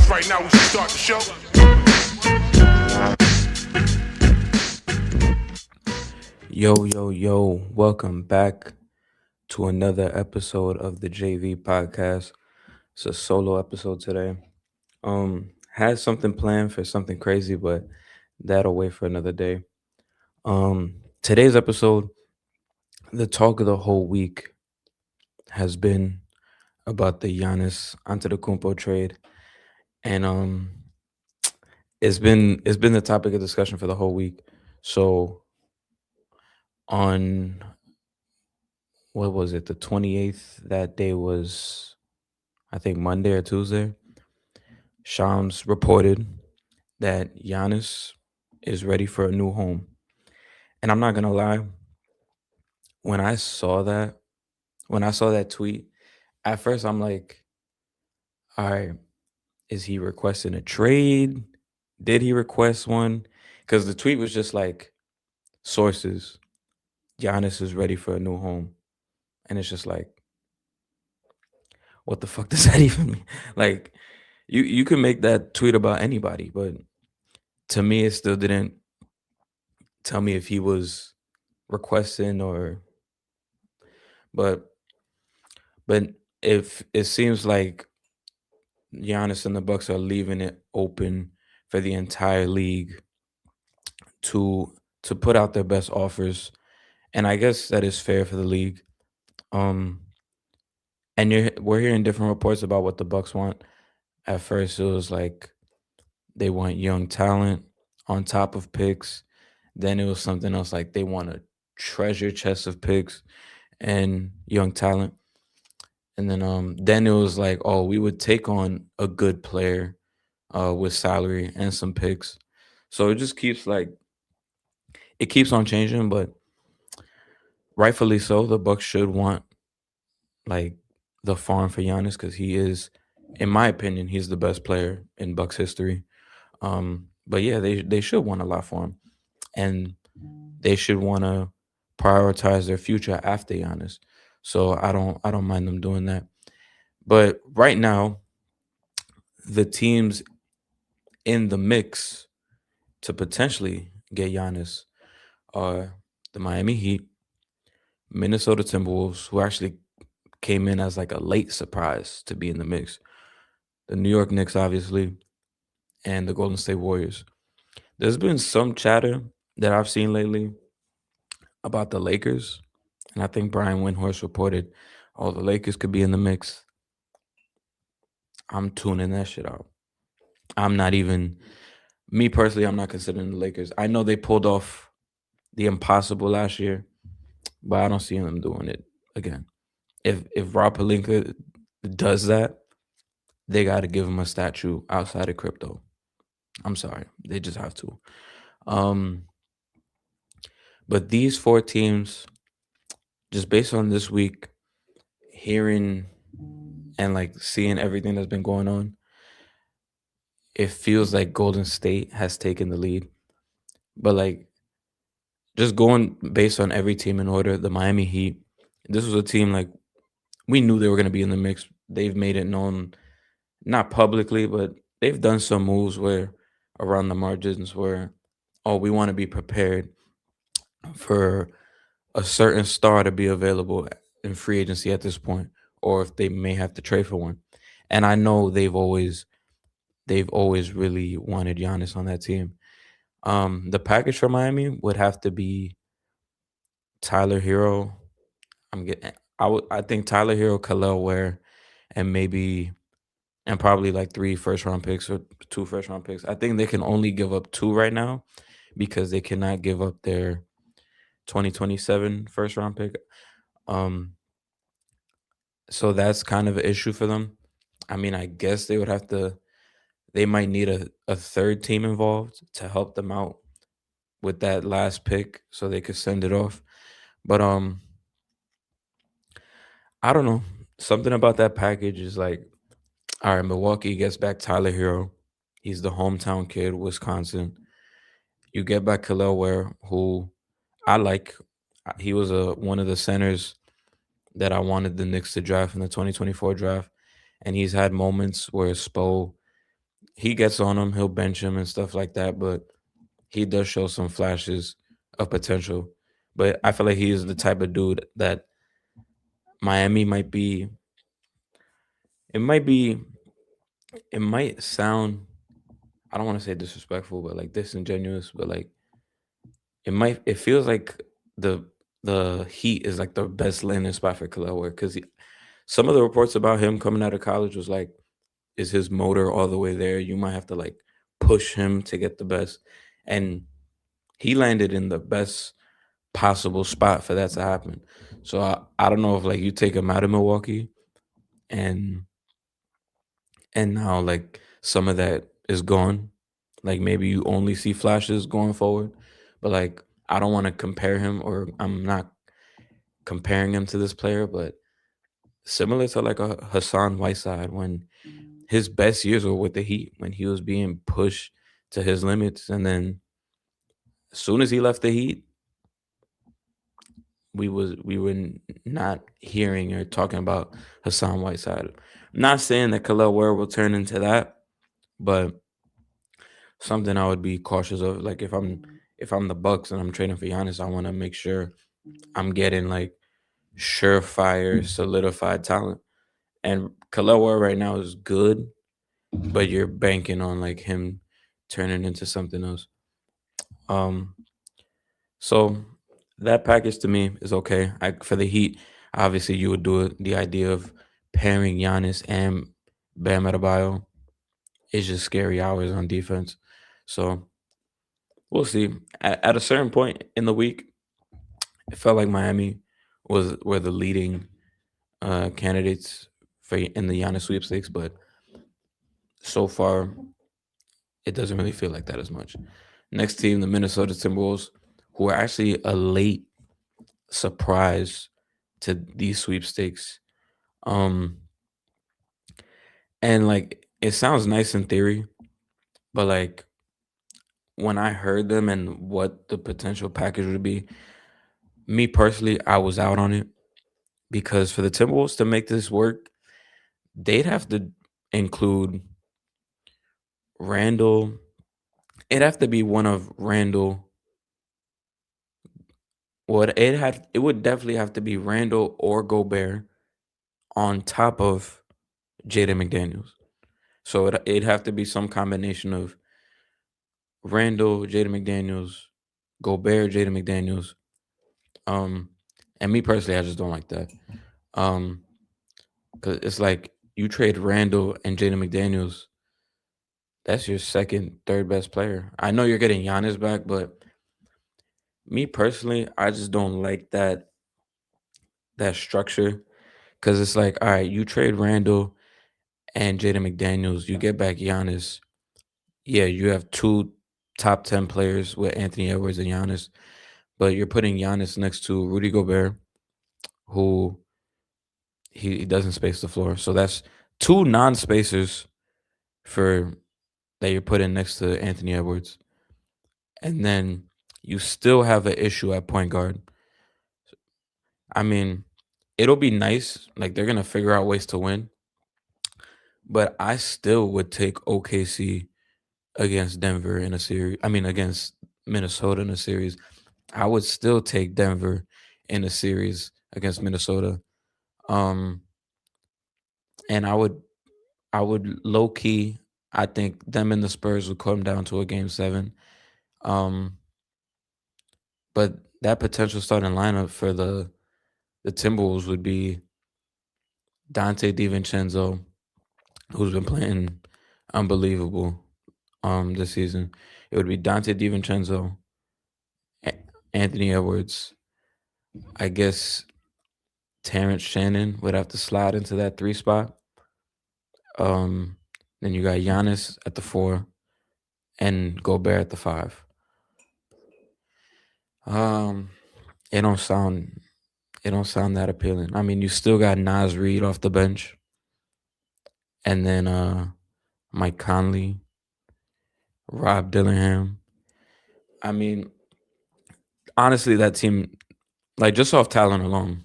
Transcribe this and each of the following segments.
guess right now we should start the show. Yo, welcome back to another episode of the JV podcast. It's a solo episode today. Had something planned for something crazy, but that'll wait for another day. Today's episode, the talk of the whole week has been about the Giannis Antetokounmpo trade, and it's been the topic of discussion for the whole week. So on what was it, the 28th? That day was, I think, Monday or Tuesday. Shams reported that Giannis is ready for a new home. And I'm not gonna lie, when I saw that, when I saw that tweet, at first I'm like, all right, is he requesting a trade? Did he request one? Because the tweet was just like sources, Giannis is ready for a new home. And it's just like, what the fuck does that even mean? Like, you can make that tweet about anybody, but to me it still didn't tell me if he was requesting or but but if it seems like Giannis and the Bucks are leaving it open for the entire league to put out their best offers, and I guess that is fair for the league. Um, and we're hearing different reports about what the Bucks want. At first, it was like they want young talent on top of picks. Then it was something else like they want a treasure chest of picks and young talent. And then it was like, oh, we would take on a good player with salary and some picks. So it just keeps like it keeps on changing, but rightfully so. The Bucks should want like the farm for Giannis because he is, in my opinion, he's the best player in Bucks history. But yeah, they should want a lot for him, and they should want to prioritize their future after Giannis. So I don't mind them doing that. But right now, the teams in the mix to potentially get Giannis are the Miami Heat, Minnesota Timberwolves, who actually came in as like a late surprise to be in the mix, the New York Knicks, obviously, and the Golden State Warriors. There's been some chatter that I've seen lately about the Lakers, and I think Brian Windhorst reported, oh, the Lakers could be in the mix. I'm tuning that shit out. I'm not even, me personally, I'm not considering the Lakers. I know they pulled off the impossible last year, but I don't see them doing it again. If Rob Pelinka does that, they got to give him a statue outside of crypto. I'm sorry, they just have to. Um, but these four teams, just based on this week, hearing and like seeing everything that's been going on, it feels like Golden State has taken the lead. But like just going based on every team in order, the Miami Heat, this was a team like we knew they were going to be in the mix. They've made it known, not publicly, but they've done some moves where around the margins where, oh, we want to be prepared for a certain star to be available in free agency at this point, or if they may have to trade for one. And I know they've always really wanted Giannis on that team. The package for Miami would have to be Tyler Hero. I think Tyler Hero, Khalil Ware, and maybe and probably like three first round picks or two first round picks. I think they can only give up two right now because they cannot give up their 2027 first round pick. Um, so that's kind of an issue for them. I mean, I guess they would have to. They might need a third team involved to help them out with that last pick, so they could send it off. But I don't know. Something about that package is like, all right, Milwaukee gets back Tyler Hero. He's the hometown kid, Wisconsin. You get back Khalil Ware, who I like. He was one of the centers that I wanted the Knicks to draft in the 2024 draft, and he's had moments where Spo he gets on him, he'll bench him and stuff like that, but he does show some flashes of potential. But I feel like he is the type of dude that Miami might be. It might be. It might sound. I don't want to say disrespectful, but like disingenuous. But like it might. It feels like the the Heat is like the best landing spot for Khalil because some of the reports about him coming out of college was like, is his motor all the way there? You might have to like push him to get the best, and he landed in the best possible spot for that to happen. So I don't know if like you take him out of Milwaukee and now like some of that is gone. Like maybe you only see flashes going forward. But like I don't want to compare him or I'm not comparing him to this player, but similar to like a Hassan Whiteside when his best years were with the Heat when he was being pushed to his limits and then as soon as he left the Heat, we were not hearing or talking about Hassan Whiteside. I'm not saying that Khalil Ware will turn into that, but something I would be cautious of. Like if I'm the Bucks and I'm trading for Giannis, I want to make sure I'm getting like surefire, solidified talent. And Khalil Ware right now is good, but you're banking on like him turning into something else. Um, so that package to me is okay. For the Heat, obviously you would do it. The idea of pairing Giannis and Bam Adebayo is just scary hours on defense. So we'll see. At a certain point in the week, it felt like Miami were the leading candidates for in the Giannis sweepstakes, but so far it doesn't really feel like that as much. Next team, the Minnesota Timberwolves, who are actually a late surprise to these sweepstakes. Um, and like it sounds nice in theory, but like when I heard them and what the potential package would be, me personally, I was out on it because for the Timberwolves to make this work, they'd have to include Randall. It'd have to be one of Randall. Well, it would definitely have to be Randall or Gobert on top of Jaden McDaniels. So it'd have to be some combination of Randall, Jaden McDaniels, Gobert, Jaden McDaniels. Um, and me personally, I just don't like that. Um, because it's like you trade Randall and Jaden McDaniels, that's your second, third best player. I know you're getting Giannis back, but me personally, I just don't like that structure because it's like, all right, you trade Randall and Jaden McDaniels, you get back Giannis. Yeah, you have two top 10 players with Anthony Edwards and Giannis, but you're putting Giannis next to Rudy Gobert, who he doesn't space the floor. So that's two non-spacers for that you're putting next to Anthony Edwards. And then you still have an issue at point guard. I mean, it'll be nice. Like they're gonna figure out ways to win, but I still would take OKC against Denver in a series. I mean, against Minnesota in a series. I would still take Denver in a series against Minnesota. Um, and I would low key. I think them and the Spurs would come down to a game seven. Um, but that potential starting lineup for the Timberwolves would be Dante DiVincenzo, who's been playing unbelievable this season. It would be Dante DiVincenzo, Anthony Edwards. I guess Terrence Shannon would have to slide into that three spot. Um, then you got Giannis at the four and Gobert at the five. Um, it don't sound it don't sound that appealing. I mean, you still got Nas Reed off the bench, and then Mike Conley, Rob Dillingham. I mean, honestly, that team, like just off talent alone,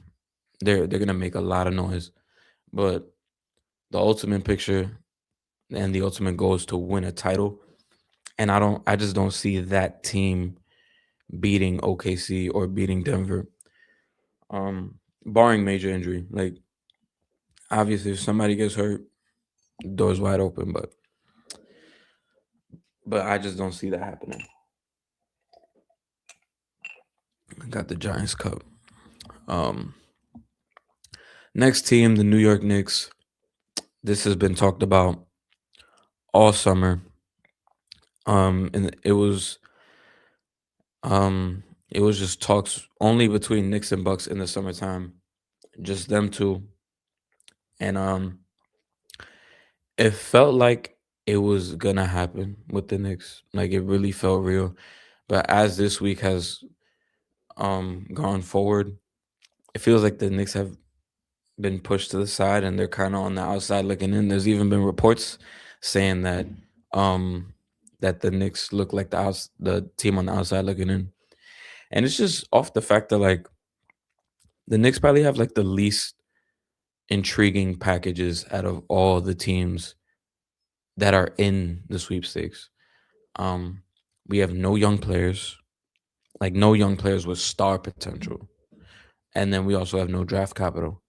they're gonna make a lot of noise. But the ultimate picture, and the ultimate goal is to win a title. And I just don't see that team beating OKC or beating Denver, barring major injury. Like obviously, if somebody gets hurt, doors wide open. But I just don't see that happening. I got the Giants Cup. Um, Next team, the New York Knicks. This has been talked about all summer. And um it was just talks only between Knicks and Bucks in the summertime, just them two. And it felt like it was gonna happen with the Knicks. Like it really felt real. But as this week has gone forward, it feels like the Knicks have been pushed to the side and they're kind of on the outside looking in. There's even been reports saying um that the Knicks look like the team on the outside looking in. And it's just off the fact that like the Knicks probably have like the least intriguing packages out of all the teams that are in the sweepstakes. Um we have no young players, like no young players with star potential. And then we also have no draft capital.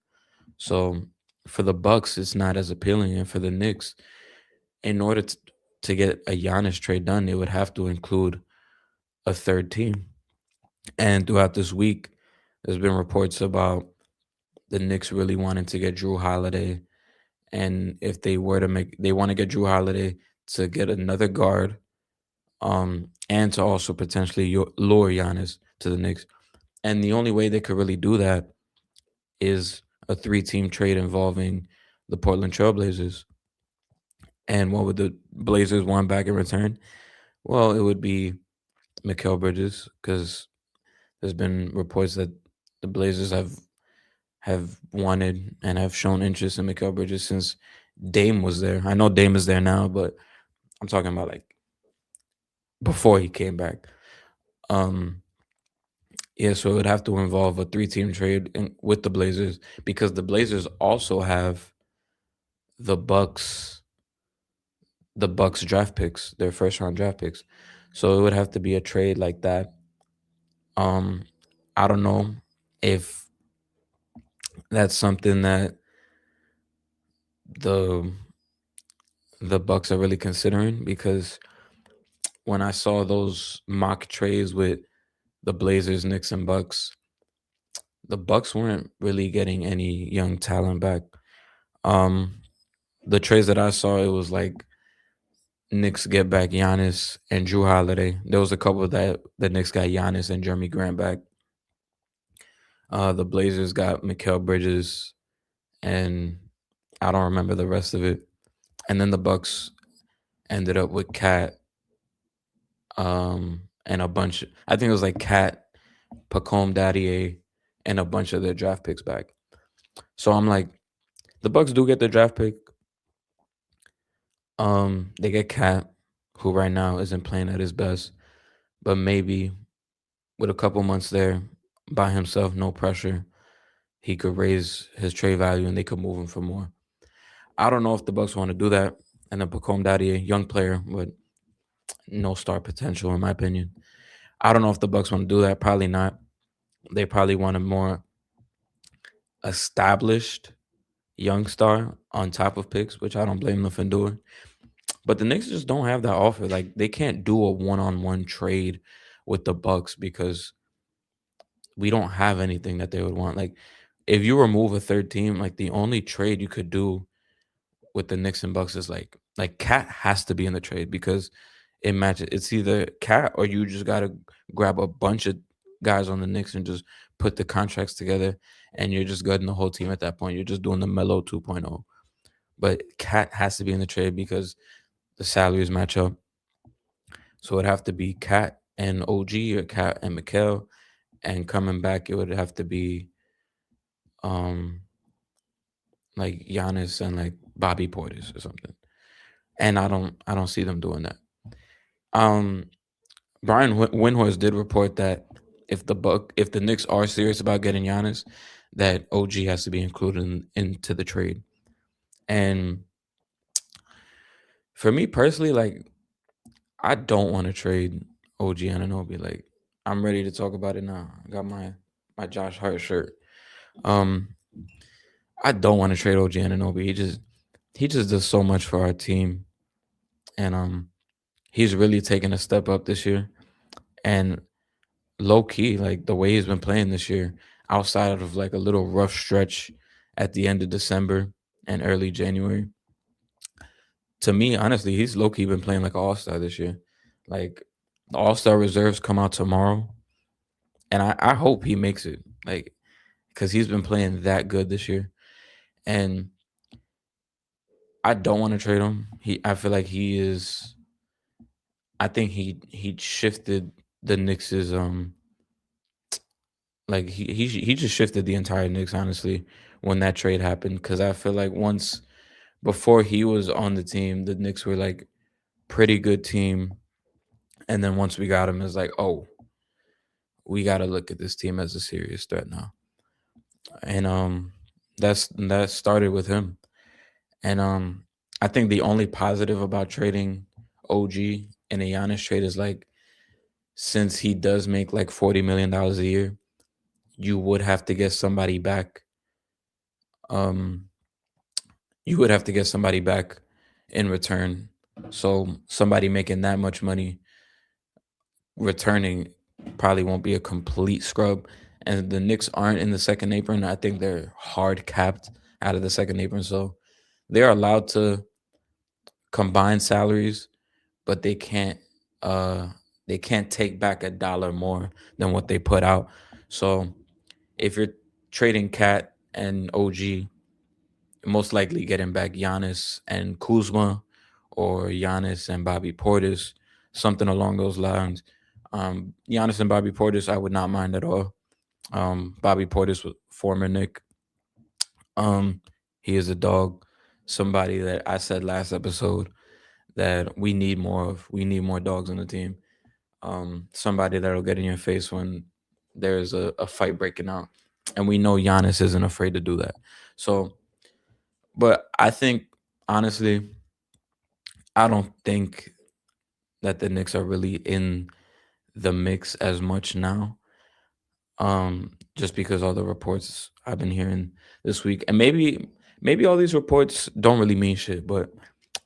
So for the Bucks, it's not as appealing. And for the Knicks, in order to get a Giannis trade done, it would have to include a third team. And throughout this week, there's been reports about the Knicks really wanting to get Drew Holiday. And if they were to they want to get Drew Holiday to get another guard, and to also potentially lure Giannis to the Knicks. And the only way they could really do that is a three-team trade involving the Portland Trailblazers. And what would the Blazers want back in return? Well, it would be Mikal Bridges, because there's been reports that the Blazers have wanted and have shown interest in Mikal Bridges since Dame was there. I know Dame is there now, but I'm talking about like before he came back. Um, yeah, so it would have to involve a three-team trade with the Blazers, because the Blazers also have the Bucks, the Bucks draft picks, their first round draft picks. So it would have to be a trade like that. Um, I don't know if that's something that the the Bucks are really considering, because when I saw those mock trades with the Blazers, Knicks, and Bucks, the Bucks weren't really getting any young talent back. Um, the trades that I saw, it was like Knicks get back Giannis and Drew Holiday. There was a couple that the Knicks got Giannis and Jeremy Grant back. The Blazers got Mikal Bridges, and I don't remember the rest of it. And then the Bucks ended up with Cat, and a bunch. I think it was like Cat, Pacome Daddier, and a bunch of their draft picks back. So I'm like, the Bucks do get their draft pick. They get Cat, who right now isn't playing at his best, but maybe with a couple months there by himself, no pressure, he could raise his trade value and they could move him for more. I don't know if the Bucks want to do that. And then Pacome Daddy, a young player with no star potential, in my opinion. I don't know if the Bucks want to do that. Probably not. They probably want a more established young star on top of picks, which I don't blame them for doing. But the Knicks just don't have that offer. Like they can't do a one-on-one trade with the Bucks, because we don't have anything that they would want. Like if you remove a third team, like the only trade you could do with the Knicks and Bucks is like Cat has to be in the trade, because it matches. It's either Cat or you just gotta grab a bunch of guys on the Knicks and just put the contracts together, and you're just gutting the whole team at that point. You're just doing the Melo 2.0. But Cat has to be in the trade because the salaries match up. So it'd have to be Cat and OG, or Cat and Mikal, and coming back it would have to be um like Giannis and like Bobby Portis or something. And I don't see them doing that. Um Brian Windhorst did report that if the Knicks are serious about getting Giannis, that OG has to be included into the trade. And For me personally, like I don't want to trade OG Ananobi. Like I'm ready to talk about it now. I got my Josh Hart shirt. Um, I don't want to trade OG Ananobi. He just does so much for our team, and he's really taken a step up this year. And low key, like the way he's been playing this year, outside of like a little rough stretch at the end of December and early January, to me, honestly, he's low key been playing like an all star this year. Like the all star reserves come out tomorrow, and I hope he makes it. Like because he's been playing that good this year, and I don't want to trade him. I feel like he is. I think he shifted the Knicks' like he just shifted the entire Knicks honestly when that trade happened because I feel like once before he was on the team, the Knicks were like pretty good team, and then once we got him, it's like oh we got to look at this team as a serious threat now, and that started with him, and I think the only positive about trading OG in a Giannis trade is like since he does make like $40 million a year, you would have to get somebody back. Um, you would have to get somebody back in return. So somebody making that much money returning probably won't be a complete scrub. And the Knicks aren't in the second apron. I think they're hard capped out of the second apron. So they're allowed to combine salaries, but uh they can't take back a dollar more than what they put out. So if you're trading Cat and OG, most likely getting back Giannis and Kuzma or Giannis and Bobby Portis, something along those lines. Giannis and Bobby Portis, I would not mind at all. Bobby Portis was former Nick. Um, he is a dog. Somebody that I said last episode that we need more of. We need more dogs on the team. Somebody that'll get in your face when there's a fight breaking out. And we know Giannis isn't afraid to do that. So, but I think honestly, I don't think that the Knicks are really in the mix as much now. Just because all the reports I've been hearing this week, and maybe all these reports don't really mean shit, but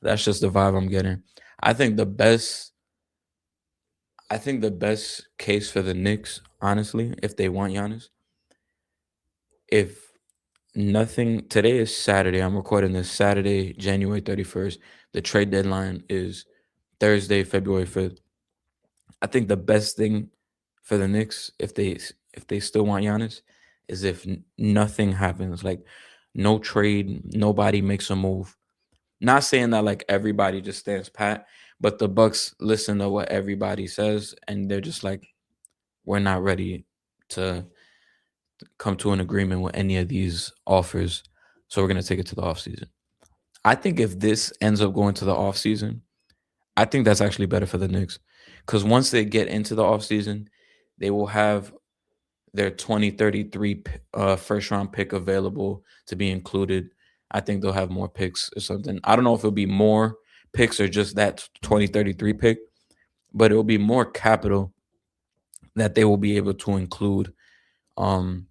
that's just the vibe I'm getting. I think the best I think the best case for the Knicks, honestly, if they want Giannis, if nothing today is Saturday. I'm recording this Saturday, January 31st. The trade deadline is Thursday, February 5th. I think the best thing for the Knicks, if they still want Giannis, is if nothing happens, like no trade, nobody makes a move. Not saying that like everybody just stands pat, but the Bucks listen to what everybody says, and they're just like, we're not ready to come to an agreement with any of these offers, so we're gonna take it to the offseason. I think if this ends up going to the offseason, I think that's actually better for the Knicks. Because once they get into the offseason, they will have their 2033 first round pick available to be included. I think they'll have more picks or something. I don't know if it'll be more picks or just that 2033 pick, but it will be more capital that they will be able to include um,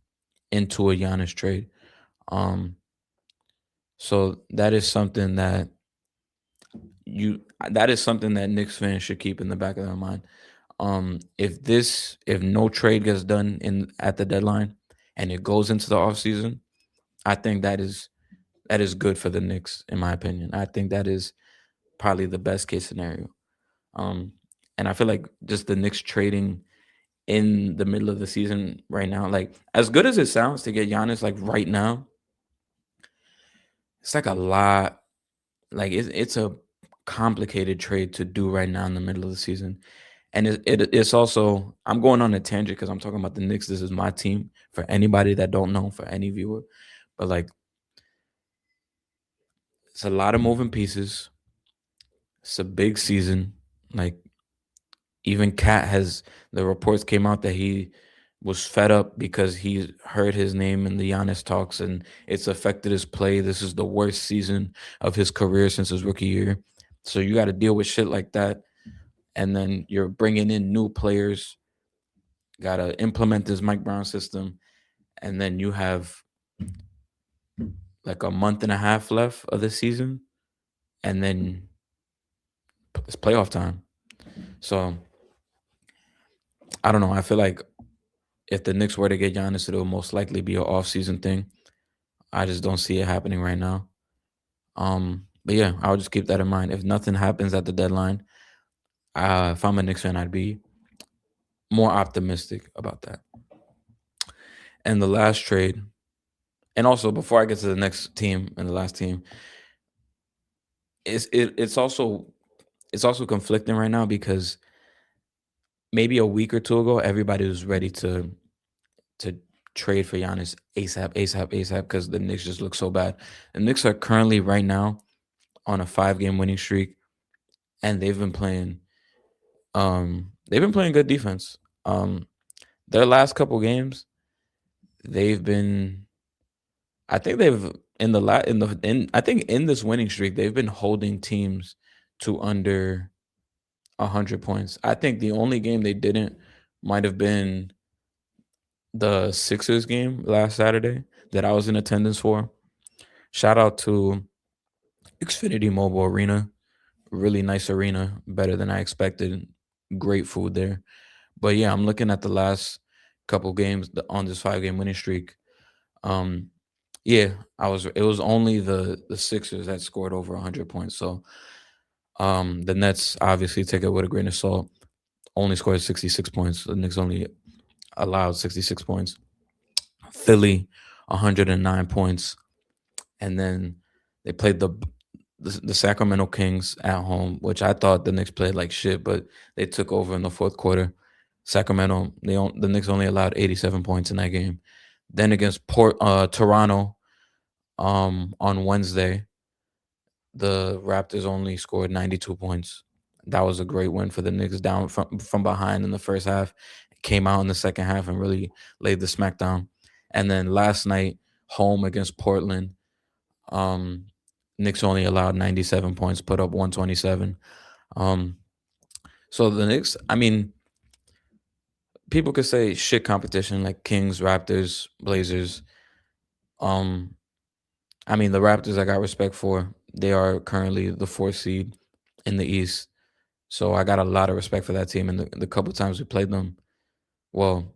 into a Giannis trade. Um, so that is something that Knicks fans should keep in the back of their mind. If no trade gets done in at the deadline and it goes into the offseason, I think that is good for the Knicks, in my opinion. I think that is probably the best case scenario. Um, and I feel like just the Knicks trading in the middle of the season right now, like as good as it sounds to get Giannis like right now, it's like a lot. Like it's a complicated trade to do right now in the middle of the season. And it's also I'm going on a tangent because I'm talking about the Knicks. This is my team for anybody that don't know, for any viewer. But like it's a lot of moving pieces. It's a big season. Like even Cat has the reports came out that he was fed up because he heard his name in the Giannis talks and it's affected his play. This is the worst season of his career since his rookie year. So you got to deal with shit like that, and then you're bringing in new players. Got to implement this Mike Brown system, and then you have like a month and a half left of the season, and then it's playoff time. So I don't know. I feel like if the Knicks were to get Giannis, it'll most likely be an off-season thing. I just don't see it happening right now. But yeah, I'll just keep that in mind. If nothing happens at the deadline, if I'm a Knicks fan, I'd be more optimistic about that. And the last trade, and also before I get to the next team and the last team, it's also conflicting right now because maybe a week or two ago, everybody was ready to trade for Giannis ASAP, ASAP, ASAP because the Knicks just look so bad. The Knicks are currently right now on a 5-game winning streak, and they've been playing good defense. Their last couple games, they've been I think they've in the la in I think in this winning streak, they've been holding teams to under 100 points. I think the only game they didn't might have been the Sixers game last Saturday that I was in attendance for. Shout out to Xfinity Mobile Arena. Really nice arena, better than I expected. Great food there. But yeah, I'm looking at the last couple games on this 5-game winning streak. Um, yeah, It was only the Sixers that scored over 100 points. So the Nets obviously take it with a grain of salt. Only scored 66 points. The Knicks only allowed 66 points. Philly 109 points, and then they played the Sacramento Kings at home, which I thought the Knicks played like shit, but they took over in the fourth quarter. Sacramento, the Knicks only allowed 87 points in that game. Then against Toronto, on Wednesday, the Raptors only scored 92 points. That was a great win for the Knicks down from behind in the first half. Came out in the second half and really laid the smackdown. And then last night, home against Portland, um, Knicks only allowed 97 points, put up 127. Um, so the Knicks, I mean, people could say shit competition like Kings, Raptors, Blazers. Um, I mean, the Raptors I got respect for. They are currently the fourth seed in the East. So I got a lot of respect for that team. And the couple times we played them, well,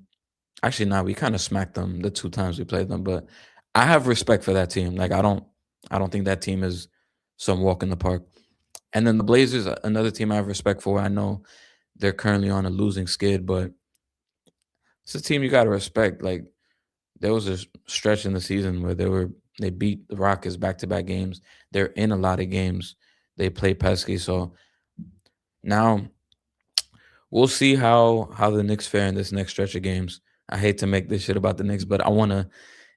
actually, not. We kind of smacked them the two times we played them. But I have respect for that team. Like I don't think that team is some walk in the park. And then the Blazers, another team I have respect for. I know they're currently on a losing skid, but it's a team you got to respect. Like there was a stretch in the season where they beat the Rockets back to back games. They're in a lot of games. They play pesky. So now we'll see how the Knicks fare in this next stretch of games. I hate to make this shit about the Knicks, but I want to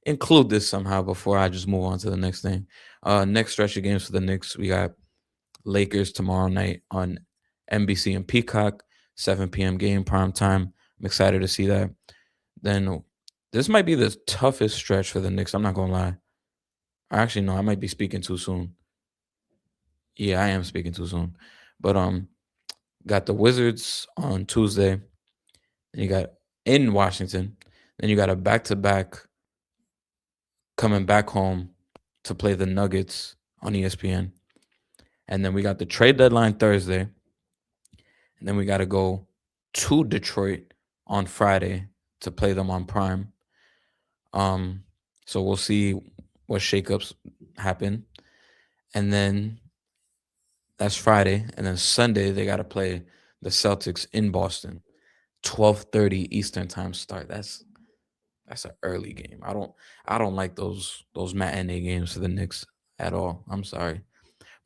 include this somehow before I just move on to the next thing. Next stretch of games for the Knicks, we got Lakers tomorrow night on NBC and Peacock, 7 p.m. game, prime time. I'm excited to see that. Then this might be the toughest stretch for the Knicks. I'm not gonna lie. Actually, no, I might be speaking too soon. Yeah, I am speaking too soon. But got the Wizards on Tuesday, and you got in Washington. Then you got a back to back coming back home to play the Nuggets on ESPN. And then we got the trade deadline Thursday. And then we got to go to Detroit on Friday to play them on Prime. Um, so we'll see what shakeups happen. And then that's Friday. And then Sunday they got to play the Celtics in Boston. 12:30 Eastern time start. That's an early game. I don't like those matinee games for the Knicks at all. I'm sorry.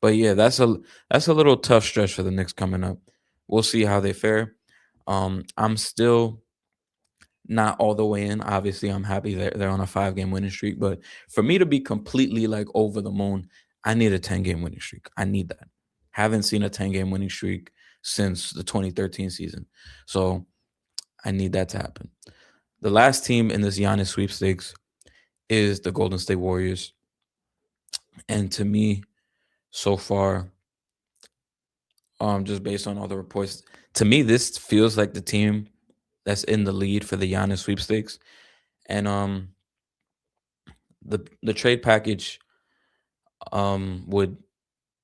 But yeah, that's a little tough stretch for the Knicks coming up. We'll see how they fare. I'm still not all the way in. Obviously, I'm happy they're on a 5-game winning streak. But for me to be completely like over the moon, I need a 10-game winning streak. I need that. Haven't seen a 10-game winning streak since the 2013 season. So I need that to happen. The last team in this Giannis sweepstakes is the Golden State Warriors. And to me, so far, just based on all the reports. To me, this feels like the team that's in the lead for the Giannis sweepstakes. And the trade package would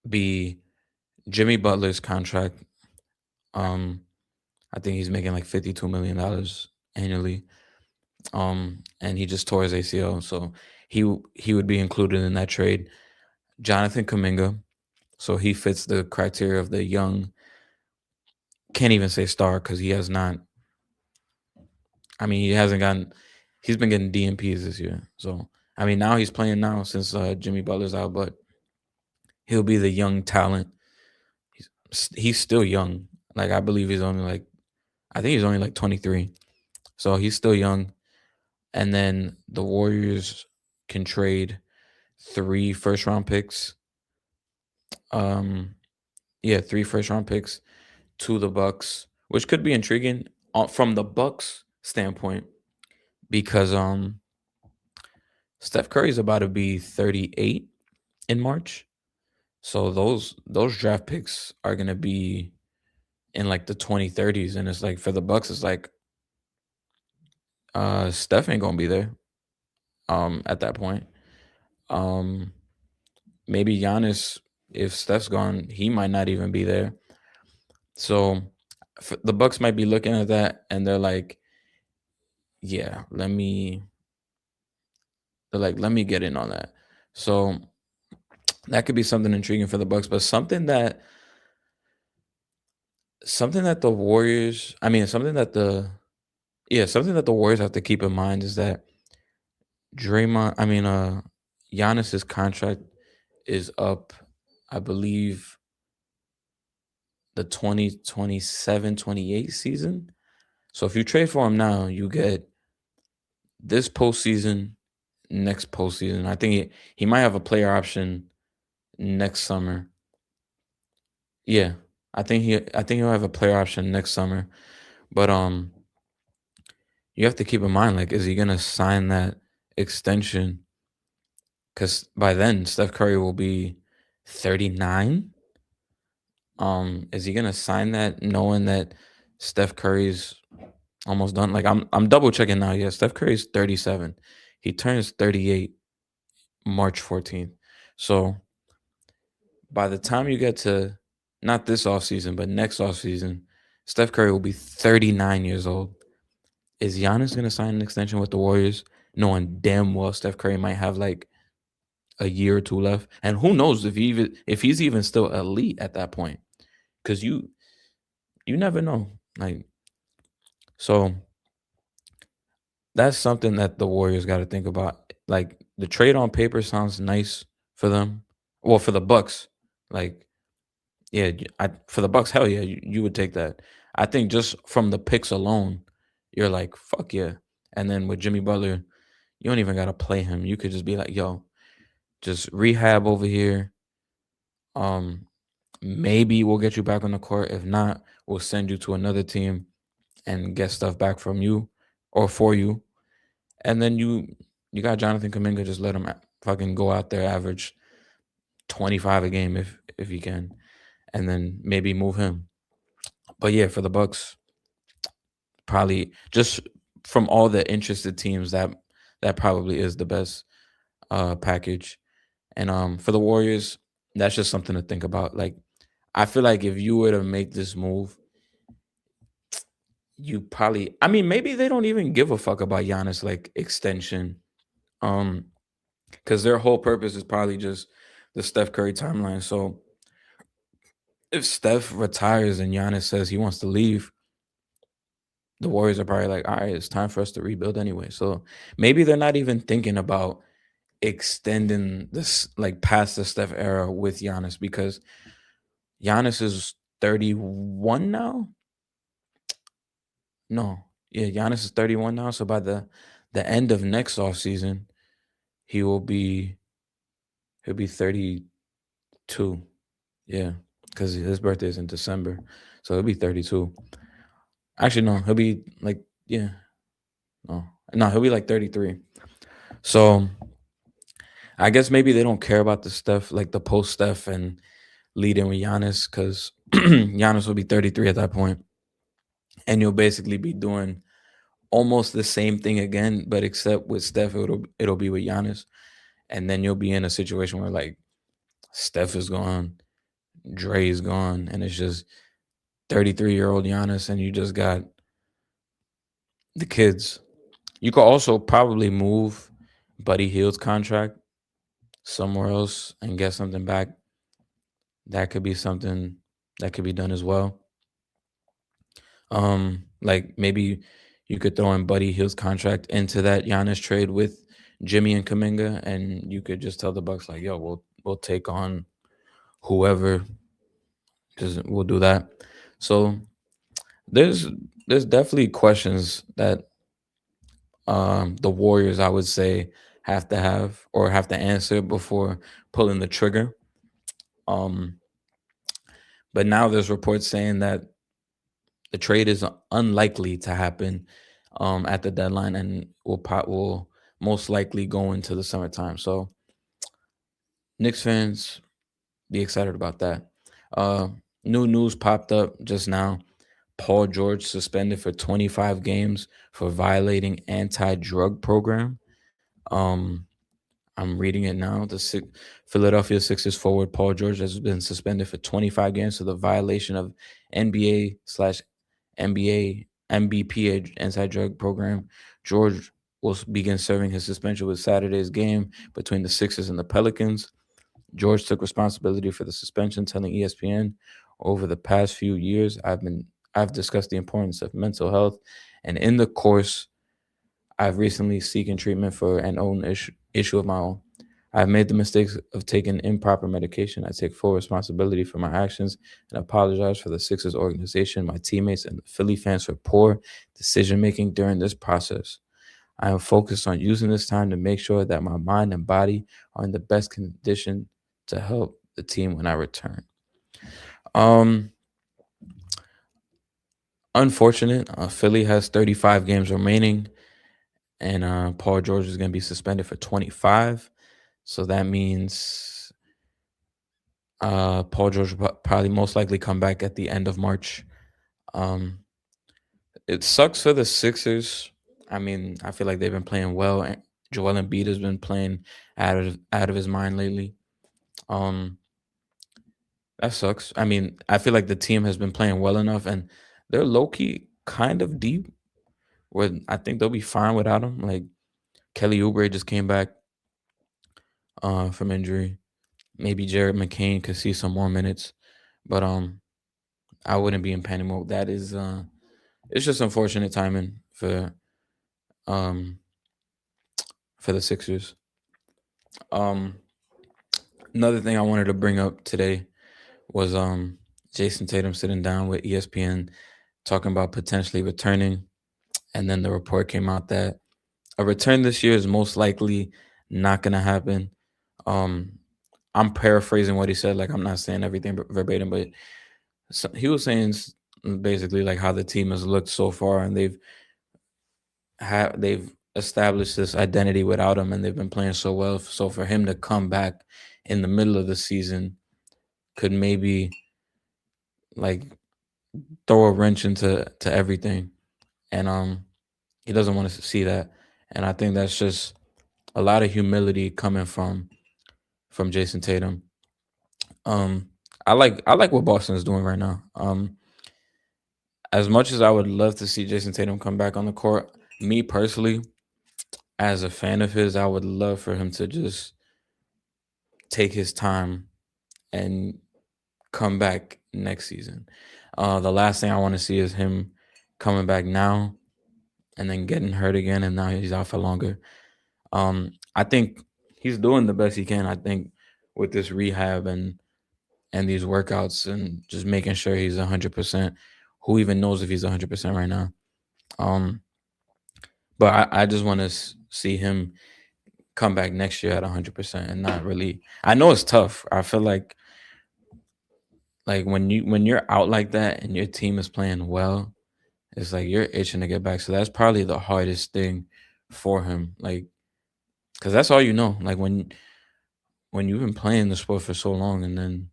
be Jimmy Butler's contract. Um, I think he's making like $52 million annually. And he just tore his ACL, so he would be included in that trade. Jonathan Kuminga, so he fits the criteria of the young. Can't even say star because he has not. I mean, he hasn't gotten. He's been getting DNPs this year, so I mean now he's playing now since Jimmy Butler's out, but he'll be the young talent. He's still young. Like I believe he's only like I think he's only like 23, so he's still young. And then the Warriors can trade 3 first round picks. Um, yeah, 3 first round picks to the Bucks, which could be intriguing from the Bucks standpoint because Steph Curry's about to be 38 in March. So those draft picks are gonna be in like the 2030s, and it's like for the Bucks, it's like Steph ain't gonna be there at that point. Um, maybe Giannis, if Steph's gone, he might not even be there. So the Bucks might be looking at that, and they're like, "Yeah, let me get in on that." So that could be something intriguing for the Bucks, but something that the Warriors, I mean, something that the Warriors have to keep in mind is that Giannis's contract is up, I believe, the 2027-28 season. So if you trade for him now, you get this postseason, next postseason. I think he might have a player option next summer. Yeah, I think he'll have a player option next summer. But you have to keep in mind, like, is he gonna sign that extension? Because by then Steph Curry will be 39. Is he gonna sign that knowing that Steph Curry's almost done? Like I'm double checking now. Yeah, Steph Curry's 37. He turns 38 March 14th. So by the time you get to not this offseason, but next offseason, Steph Curry will be 39 years old. Is Giannis gonna sign an extension with the Warriors, knowing damn well Steph Curry might have like a year or two left? And who knows if he's even still elite at that point? Because you never know. Like so that's something that the Warriors got to think about. Like the trade on paper sounds nice for them. Well, for the Bucks, like yeah, for the Bucks, hell yeah, you would take that. I think just from the picks alone, you're like fuck yeah. And then with Jimmy Butler, you don't even gotta play him. You could just be like, yo, just rehab over here. Um, maybe we'll get you back on the court. If not, we'll send you to another team and get stuff back from you or for you. And then you got Jonathan Kuminga, just let him fucking go out there, average 25 a game if he can, and then maybe move him. But yeah, for the Bucks, probably just from all the interested teams, that probably is the best package. And for the Warriors, that's just something to think about. Like I feel like if you were to make this move, you probably, I mean, maybe they don't even give a fuck about Giannis like extension. Um, because their whole purpose is probably just the Steph Curry timeline. So if Steph retires and Giannis says he wants to leave, the Warriors are probably like, all right, it's time for us to rebuild anyway. So maybe they're not even thinking about extending this like past the Steph era with Giannis because Giannis is 31 now. No, yeah, Giannis is 31 now. So by the end of next offseason, he will be he'll be 32. Yeah, because his birthday is in December, so he'll be 32. Actually, no, he'll be like yeah, no, he'll be like 33. So I guess maybe they don't care about the stuff like the post stuff and lead in with Giannis because Giannis will be 33 at that point, and you'll basically be doing almost the same thing again, but except with Steph, it'll be with Giannis, and then you'll be in a situation where like Steph is gone, Dre is gone, and it's just 33-year-old Giannis, and you just got the kids. You could also probably move Buddy Hield's contract somewhere else and get something back. That could be something that could be done as well. Like maybe you could throw in Buddy Hield's contract into that Giannis trade with Jimmy and Kaminga, and you could just tell the Bucks like, "Yo, we'll take on whoever. Just we'll do that." So there's there's definitely questions that the Warriors, I would say, have to have or have to answer before pulling the trigger. Um, but now there's reports saying that the trade is unlikely to happen at the deadline and will most likely go into the summertime. So Knicks fans, be excited about that. Uh, New news popped up just now. Paul George suspended for 25 games for violating anti-drug program. Um, I'm reading it now. Philadelphia Sixers forward Paul George has been suspended for 25 games for the violation of NBA slash NBA MBPA anti-drug program. George will begin serving his suspension with Saturday's game between the Sixers and the Pelicans. George took responsibility for the suspension, telling ESPN, "Over the past few years, I've discussed the importance of mental health, and in the course I've recently seeking treatment for an own issue of my own. I've made the mistakes of taking improper medication. I take full responsibility for my actions and apologize for the Sixers organization, my teammates, and the Philly fans for poor decision making during this process. I am focused on using this time to make sure that my mind and body are in the best condition to help the team when I return." Um, Unfortunate. Philly has 35 games remaining, and Paul George is going to be suspended for 25. So that means Paul George will probably most likely come back at the end of March. Um, it sucks for the Sixers. I mean, I feel like they've been playing well. Joel Embiid has been playing out of his mind lately. Um, that sucks. I mean, I feel like the team has been playing well enough, and they're low key kind of deep. Where I think they'll be fine without him. Like Kelly Oubre just came back from injury. Maybe Jared McCain could see some more minutes, but I wouldn't be in panic mode. That is it's just unfortunate timing um for the Sixers. Um Another thing I wanted to bring up today was Jayson Tatum sitting down with ESPN talking about potentially returning, and then the report came out that a return this year is most likely not going to happen. Um I'm paraphrasing what he said, like I'm not saying everything verbatim, but he was saying basically like how the team has looked so far, and they've established this identity without him, and they've been playing so well. So for him to come back in the middle of the season could maybe like throw a wrench into everything, and he doesn't want to see that. And I think that's just a lot of humility coming from Jason Tatum. Um, I like what Boston is doing right now. As much as I would love to see Jason Tatum come back on the court, me personally, as a fan of his, I would love for him to just take his time and come back next season. The last thing I want to see is him coming back now and then getting hurt again, and now he's out for longer. I think he's doing the best he can. I think with this rehab and these workouts and just making sure he's 100%. Who even knows if he's 100% right now? Um, but I just want to see him come back next year at 100% and not really. I know it's tough. I feel like when you're out like that and your team is playing well, it's like you're itching to get back. So that's probably the hardest thing for him. Like, because that's all you know. Like when you've been playing the sport for so long and then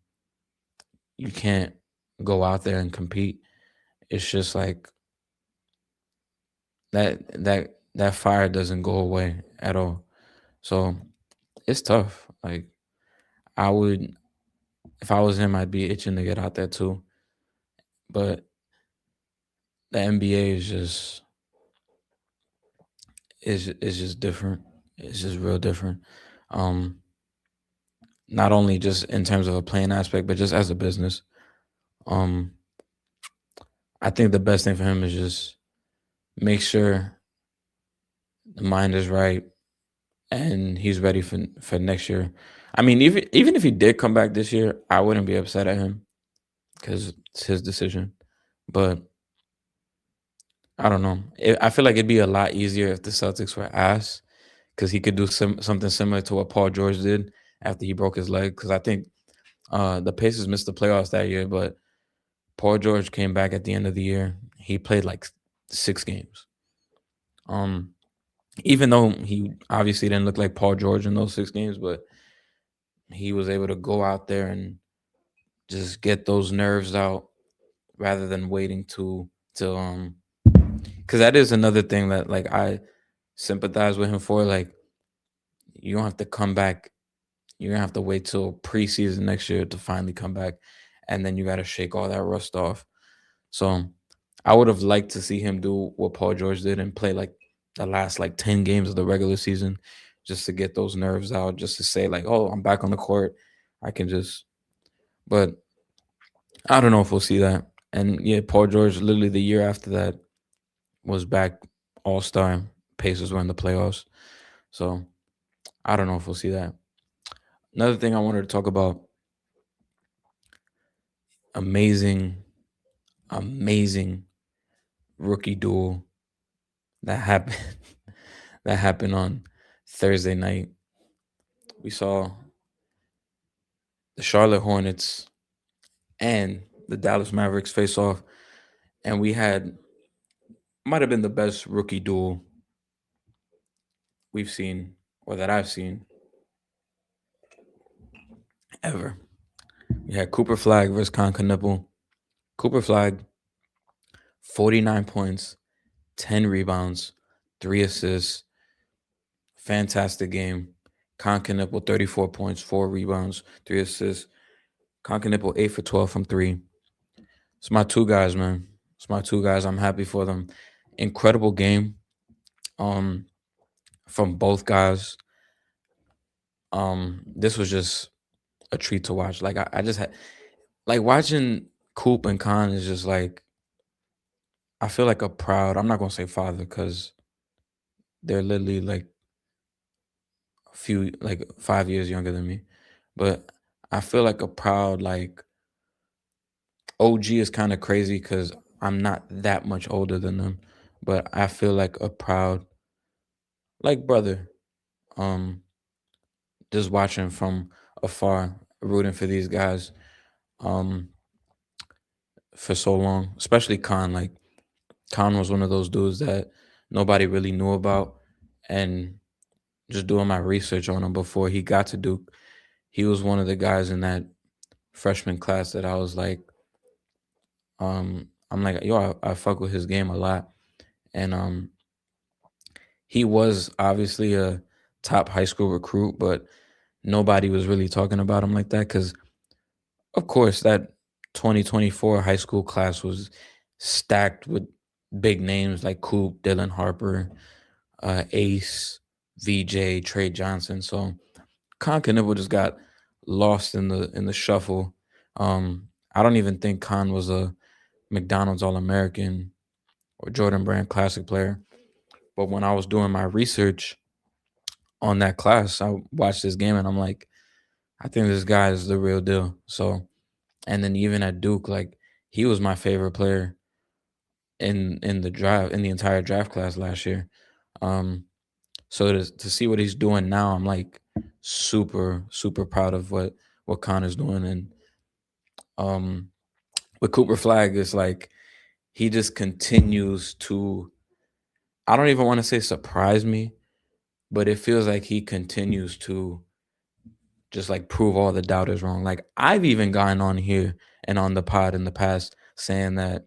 you can't go out there and compete. It's just like that fire doesn't go away at all. So it's tough. Like I would, if I was him, I'd be itching to get out there too. But the NBA is just different. It's just real different. Um, Not only just in terms of a playing aspect, but just as a business. Um, I think the best thing for him is just make sure the mind is right and he's ready for next year. I mean, even if he did come back this year, I wouldn't be upset at him because it's his decision. But I don't know. I feel like it'd be a lot easier if the Celtics were ass because he could do something similar to what Paul George did after he broke his leg. Because I think the Pacers missed the playoffs that year, but Paul George came back at the end of the year. He played like 6 games. Um, Even though he obviously didn't look like Paul George in those 6 games, but he was able to go out there and just get those nerves out rather than waiting to because that is another thing that like I sympathize with him for. Like you don't have to come back. You're gonna have to wait till preseason next year to finally come back, and then you got to shake all that rust off. So I would have liked to see him do what Paul George did and play like the last like 10 games of the regular season, just to get those nerves out, just to say like, oh, I'm back on the court. I can just. But I don't know if we'll see that. And yeah, Paul George, literally the year after that, was back All Star. Pacers were in the playoffs. So I don't know if we'll see that. Another thing I wanted to talk about, amazing, amazing rookie duel that happened that happened on Thursday night. We saw the Charlotte Hornets and the Dallas Mavericks face off, and we had might have been the best rookie duel we've seen or that I've seen ever. We had Cooper Flagg versus Con. Cooper Flagg, 49 points, 10 rebounds, 3 assists, fantastic game. Con, 34 points, 4 rebounds, 3 assists. Con 8 for 12 from three. It's my two guys, man. It's my two guys. I'm happy for them. Incredible game. Um, from both guys. This was just a treat to watch. Like I just had like watching Coop and Con is just like I feel like a proud. I'm not gonna say father because they're literally like a few like 5 years younger than me, but I feel like a proud like OG is kind of crazy because I'm not that much older than them, but I feel like a proud like brother. Um, just watching from afar, rooting for these guys. Um, for so long, especially Khan. Like Khan was one of those dudes that nobody really knew about, and just doing my research on him before he got to Duke, he was one of the guys in that freshman class that I was like, I'm like, yo, I fuck with his game a lot, and he was obviously a top high school recruit, but nobody was really talking about him like that because, of course, that 2024 high school class was stacked with big names like Coop, Dylan Harper, Ace, VJ, Trey Johnson. So Khan Knible just got lost in the shuffle. I don't even think Khan was a McDonald's All American or Jordan Brand Classic player. But when I was doing my research on that class, I watched this game and I'm like, I think this guy is the real deal. So, and then even at Duke, like he was my favorite player in the draft in the entire draft class last year. Um, so to see what he's doing now, I'm like super proud of what Connor's doing, and um, with Cooper Flag, it's like he just continues to. I don't even want to say surprise me, but it feels like he continues to just like prove all the doubters wrong. Like I've even gotten on here and on the pod in the past saying that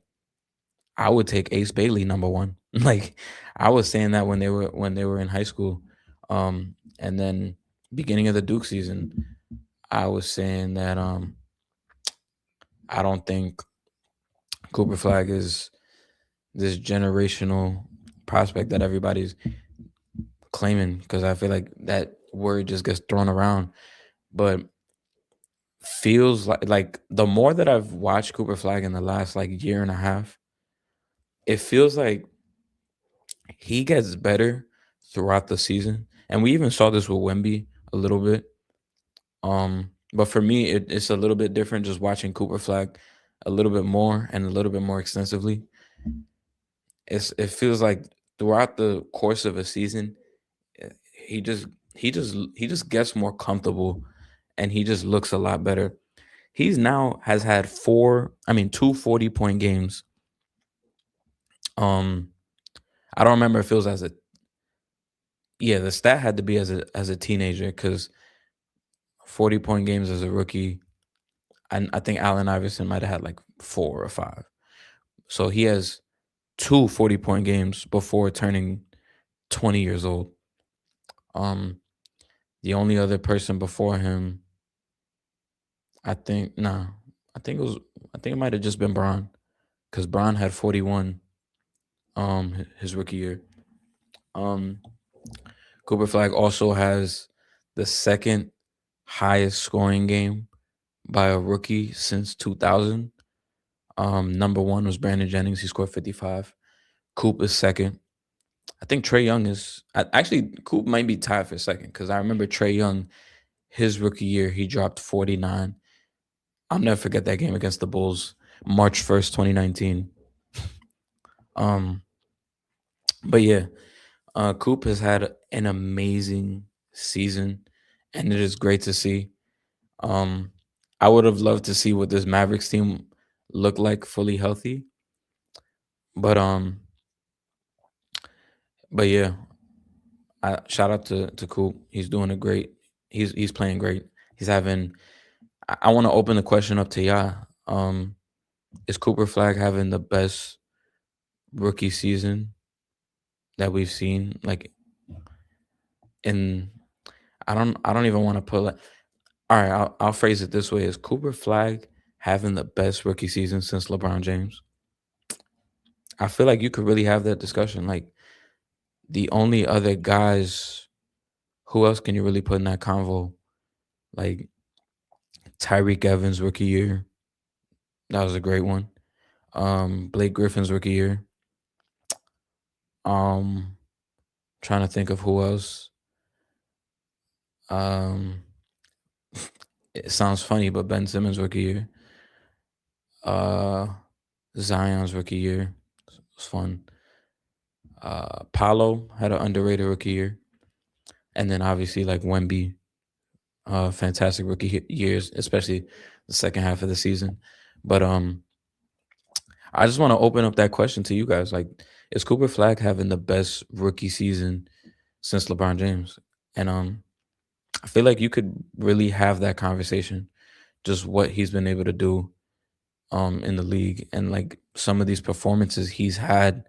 I would take Ace Bailey number one. Like I was saying that when they were in high school. And then beginning of the Duke season, I was saying that I don't think Cooper Flag is this generational prospect that everybody's claiming, because I feel like that word just gets thrown around. But feels like the more that I've watched Cooper Flag in the last like year and a half, it feels like he gets better throughout the season. And we even saw this with Wemby a little bit. But for me, it's a little bit different just watching Cooper Flag a little bit more and a little bit more extensively. It feels like throughout the course of a season, eh, he just he just gets more comfortable and he just looks a lot better. He's now has had two 40-point games. Um, I don't remember if it was as a yeah, the stat had to be as a teenager, because 40-point games as a rookie. And I think Allen Iverson might have had like 4 or 5. So he has two 40-point games before turning 20 years old. Um, the only other person before him, I think, nah, I think it was, I think it might have just been Bron, because Bron had 41, his rookie year. Um, Cooper Flag also has the second highest scoring game by a rookie since 2000. Number one was Brandon Jennings. He scored 55. Coop is second. I think Trey Young is actually Coop might be tied for second, because I remember Trey Young, his rookie year, he dropped 49. I'll never forget that game against the Bulls, March 1st, 2019. Um, but yeah, Coop has had an amazing season, and it is great to see. Um, I would have loved to see what this Mavericks team looked like fully healthy, but yeah, shout out to Coop. He's doing a great. He's playing great. He's having. I want to open the question up to y'all. Is Cooper Flag having the best rookie season that we've seen? Like in, I don't even want to put like. All right, I'll phrase it this way: is Cooper Flag having the best rookie season since LeBron James? I feel like you could really have that discussion. Like the only other guys, who else can you really put in that convo? Like Tyreek Evans rookie year, that was a great one. Blake Griffin's rookie year. Um, Trying to think of who else. Um, it sounds funny, but Ben Simmons rookie year. Uh, Zion's rookie year was fun. Paolo had an underrated rookie year, and then obviously like Wemby, fantastic rookie years, especially the second half of the season. But I just want to open up that question to you guys. Like, is Cooper Flag having the best rookie season since LeBron James? And I feel like you could really have that conversation. Just what he's been able to do in the league, and like some of these performances he's had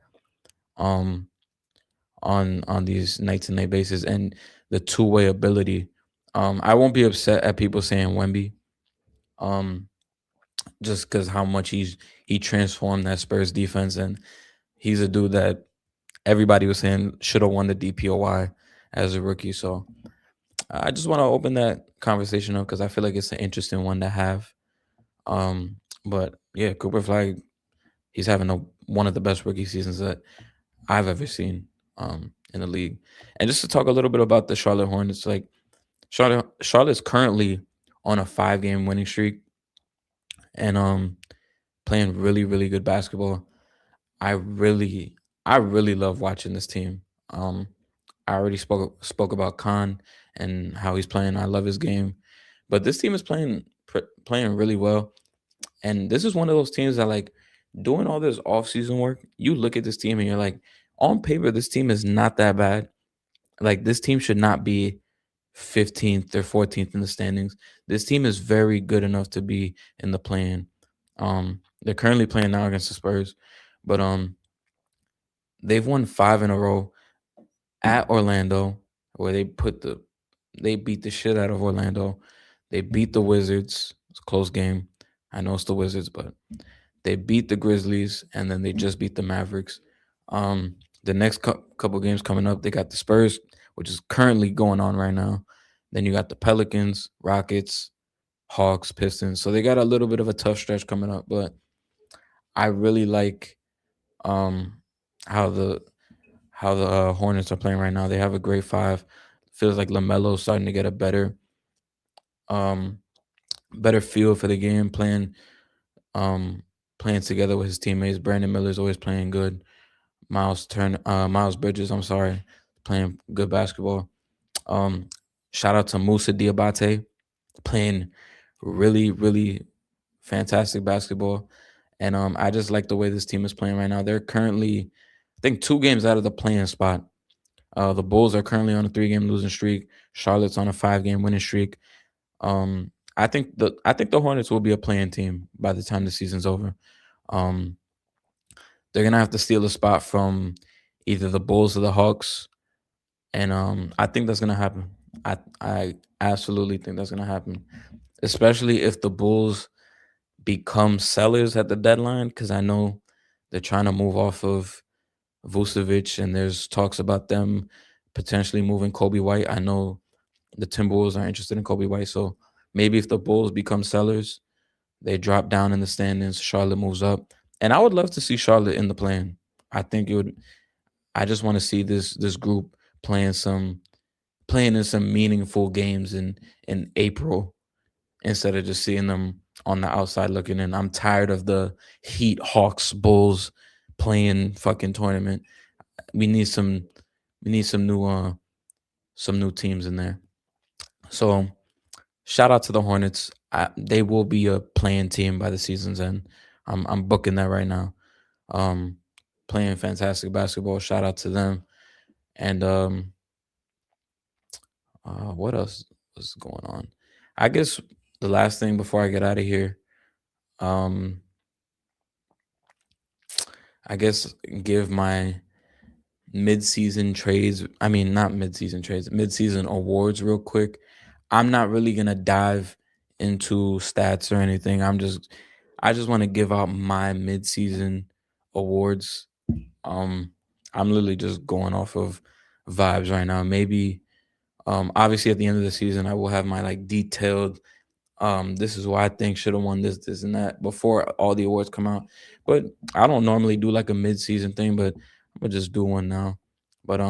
um on these night to night basis, and the two-way ability. I won't be upset at people saying Wemby, um, just because how much he transformed that Spurs defense, and he's a dude that everybody was saying should have won the DPOY as a rookie. So I just want to open that conversation up because I feel like it's an interesting one to have. But yeah, Cooper Flag, he's having one of the best rookie seasons that I've ever seen in the league. And just to talk a little bit about the Charlotte Hornets, like Charlotte's currently on a 5-game winning streak, and playing really really good basketball. I really I really love watching this team. I already spoke about Khan and how he's playing. I love his game, but this team is playing really well. And this is one of those teams that, like, doing all this off-season work, you look at this team and you're like, on paper, this team is not that bad. Like, this team should not be 15th or 14th in the standings. This team is very good enough to be in the play-in. They're currently playing now against the Spurs, but they've won 5 in a row at Orlando, where they beat the shit out of Orlando. They beat the Wizards. It's a close game. I know it's the Wizards, but they beat the Grizzlies, and then they just beat the Mavericks. The next couple games coming up, they got the Spurs, which is currently going on right now. Then you got the Pelicans, Rockets, Hawks, Pistons. So they got a little bit of a tough stretch coming up, but I really like um how the Hornets are playing right now. They have a great five. Feels like LaMelo's starting to get a um better feel for the game, um playing together with his teammates. Brandon Miller's always playing good. Miles Bridges, I'm sorry, playing good basketball. Um Shout out to Musa Diabate, playing really, really fantastic basketball. And I just like the way this team is playing right now. They're currently, I think, 2 games out of the playing spot. The Bulls are currently on a 3-game losing streak. Charlotte's on a 5-game winning streak. I think the Hornets will be a playing team by the time the season's over. Um, they're gonna have to steal a spot from either the Bulls or the Hawks, and I think that's gonna happen. I absolutely think that's gonna happen, especially if the Bulls become sellers at the deadline, because I know they're trying to move off of Vucevic, and there's talks about them potentially moving Kobe White. I know the Timberwolves are interested in Kobe White, so maybe if the Bulls become sellers, they drop down in the standings. Charlotte moves up, and I would love to see Charlotte in the plan. I think it would. I just want to see this group playing in some meaningful games in April, instead of just seeing them on the outside looking in. I'm tired of the Heat, Hawks, Bulls playing fucking tournament. We need some we need some new teams in there. So shout out to the Hornets. They will be a playing team by the season's end. I'm booking that right now. Um Playing fantastic basketball. Shout out to them. And what else was going on? I guess the last thing before I get out of here, um I guess give my mid-season trades. I mean, not mid-season trades, mid-season awards real quick. I'm not really gonna dive into stats or anything. I just want to give out my mid-season awards. Um, I'm literally just going off of vibes right now. Maybe obviously at the end of the season I will have my like detailed this is why I think should have won this and that before all the awards come out. But I don't normally do like a mid-season thing, but I'm gonna just do one now. But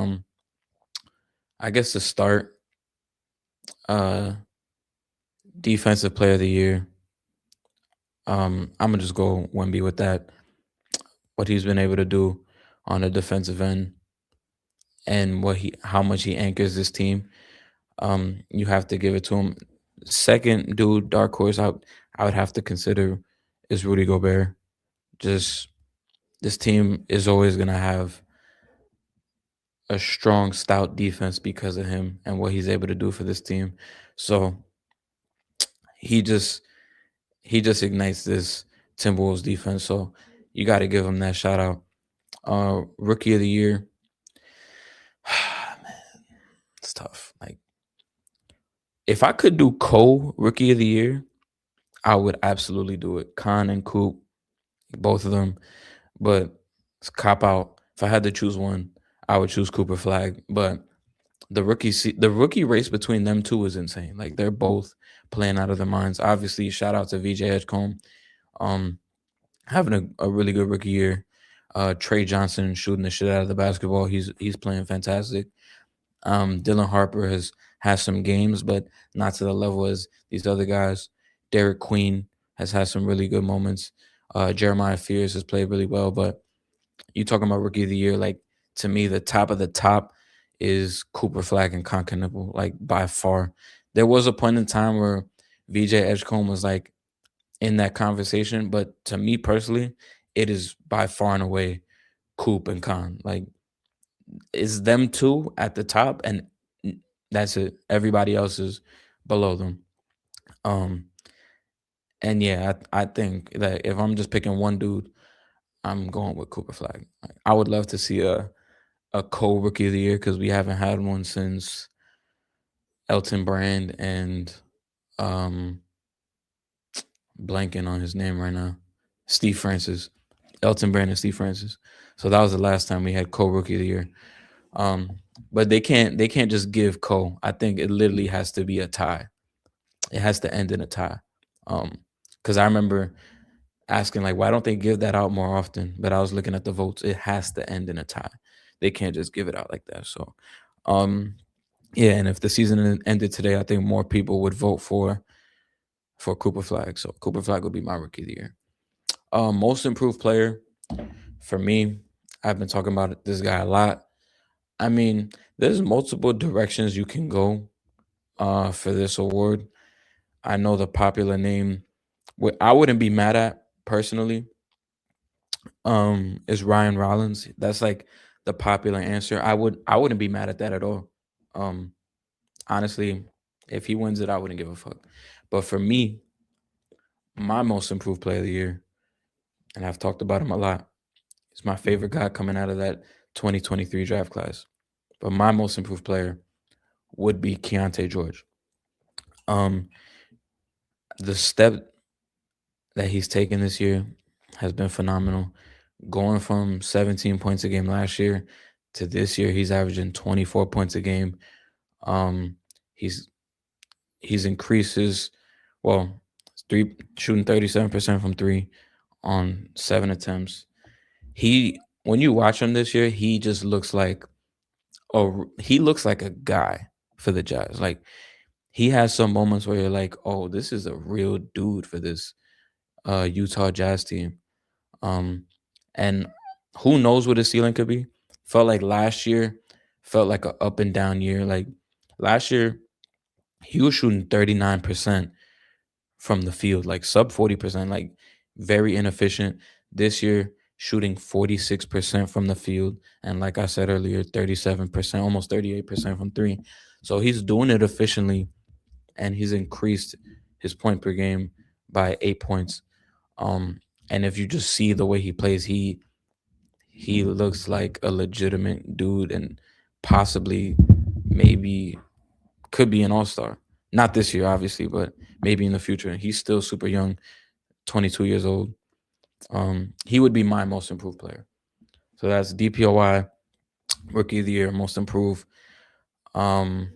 I guess to start, uh defensive player of the year. I'm gonna just go Wemby with that. What he's been able to do on the defensive end, and how much he anchors this team. You have to give it to him. Second dude, dark horse, I would have to consider is Rudy Gobert. Just this team is always gonna have a strong, stout defense because of him and what he's able to do for this team. So he just he just ignites this Timberwolves defense. So you got to give him that shout out. Rookie of the year, man, it's tough. Like if I could do rookie of the year, I would absolutely do it. Khan and Coop, both of them. But it's cop out. If I had to choose one, I would choose Cooper Flagg. But the rookie race between them two is insane. Like they're both playing out of their minds. Obviously, shout out to VJ Edgecombe, um, having a really good rookie year. Trey Johnson shooting the shit out of the basketball. He's playing fantastic. Dylan Harper has some games, but not to the level as these other guys. Derek Queen has had some really good moments. Jeremiah Fears has played really well, but you talking about rookie of the year, like to me, the top of the top is Cooper Flag and Concanible, like by far. There was a point in time where VJ Edgecombe was like in that conversation, but to me personally, it is by far and away Coop and Con. Like it's them two at the top, and that's it. Everybody else is below them. Um, And yeah, I think that if I'm just picking one dude, I'm going with Cooper Flag. Like, I would love to see a co-rookie of the year because we haven't had one since Elton Brand and um blanking on his name right now. Steve Francis. Elton Brand and Steve Francis. So that was the last time we had co-rookie of the year. Um, but they can't just give co. I think it literally has to be a tie. It has to end in a tie. Because I remember asking like, why don't they give that out more often? But I was looking at the votes. It has to end in a tie. They can't just give it out like that. So, um, yeah. And if the season ended today, I think more people would vote for Cooper Flag. So Cooper Flag would be my rookie of the year. Most improved player for me. I've been talking about this guy a lot. I mean, there's multiple directions you can go for this award. I know the popular name, what I wouldn't be mad at personally, is Ryan Rollins. That's like the popular answer. I wouldn't be mad at that at all. Um, Honestly, if he wins it, I wouldn't give a fuck. But for me, my most improved player of the year, and I've talked about him a lot, is my favorite guy coming out of that 2023 draft class. But my most improved player would be Keontae George. Um, the step that he's taken this year has been phenomenal. Going from 17 points a game last year to this year, he's averaging 24 points a game. Um, he's he's increased his well, three shooting 37% from three on 7 attempts. He when you watch him this year, he just looks like he looks like a guy for the Jazz. Like he has some moments where you're like, oh, this is a real dude for this Utah Jazz team. Um, and who knows what his ceiling could be? Felt like last year felt like a up and down year. Like last year, he was shooting 39% from the field, like sub 40%, like very inefficient. This year, shooting 46% from the field. And like I said earlier, 37%, almost 38% from three. So he's doing it efficiently and he's increased his point per game by 8 points. Um, and if you just see the way he plays, he looks like a legitimate dude and possibly maybe could be an all-star. Not this year, obviously, but maybe in the future. He's still super young, 22 years old. He would be my most improved player. So that's DPOY, rookie of the year, most improved. Um,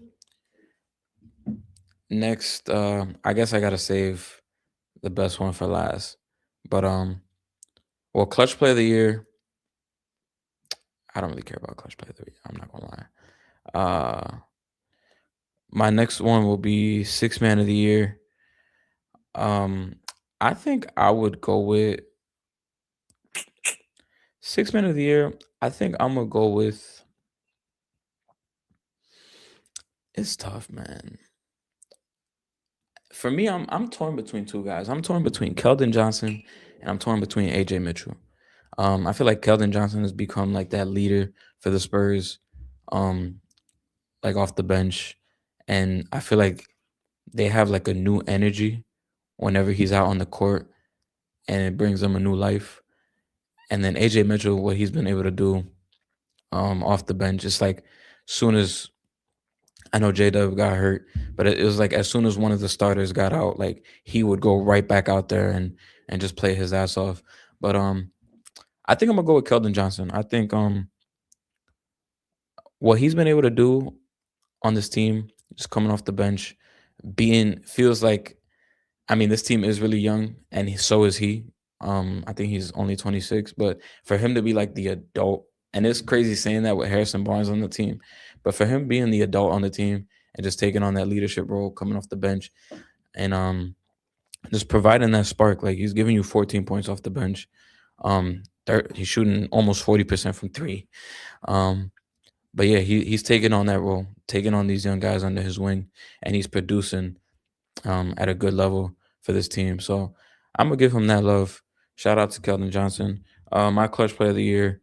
Next, I guess I gotta save the best one for last. But well, clutch player of the year. I don't really care about clutch player of the year. I'm not gonna lie. My next one will be six man of the year. Um, I think I would go with six man of the year. I think I'm gonna go with. It's tough, man. For me, I'm torn between two guys. I'm torn between Keldon Johnson and I'm torn between AJ Mitchell. I feel like Keldon Johnson has become like that leader for the Spurs, um, like off the bench, and I feel like they have like a new energy whenever he's out on the court, and it brings them a new life. And then AJ Mitchell, what he's been able to do off the bench, it's like soon as I know J Dub got hurt, but it was like as soon as one of the starters got out, like he would go right back out there and just play his ass off. But I think I'm gonna go with Keldon Johnson. I think what he's been able to do on this team, just coming off the bench, being feels like I mean, this team is really young, and so is he. I think he's only 26, but for him to be like the adult, and it's crazy saying that with Harrison Barnes on the team, but for him being the adult on the team and just taking on that leadership role, coming off the bench, and just providing that spark, like he's giving you 14 points off the bench. He's shooting almost 40% from three. Um, but yeah, he's taking on that role, taking on these young guys under his wing, and he's producing at a good level for this team. So I'm gonna give him that love. Shout out to Keldon Johnson. My clutch player of the year.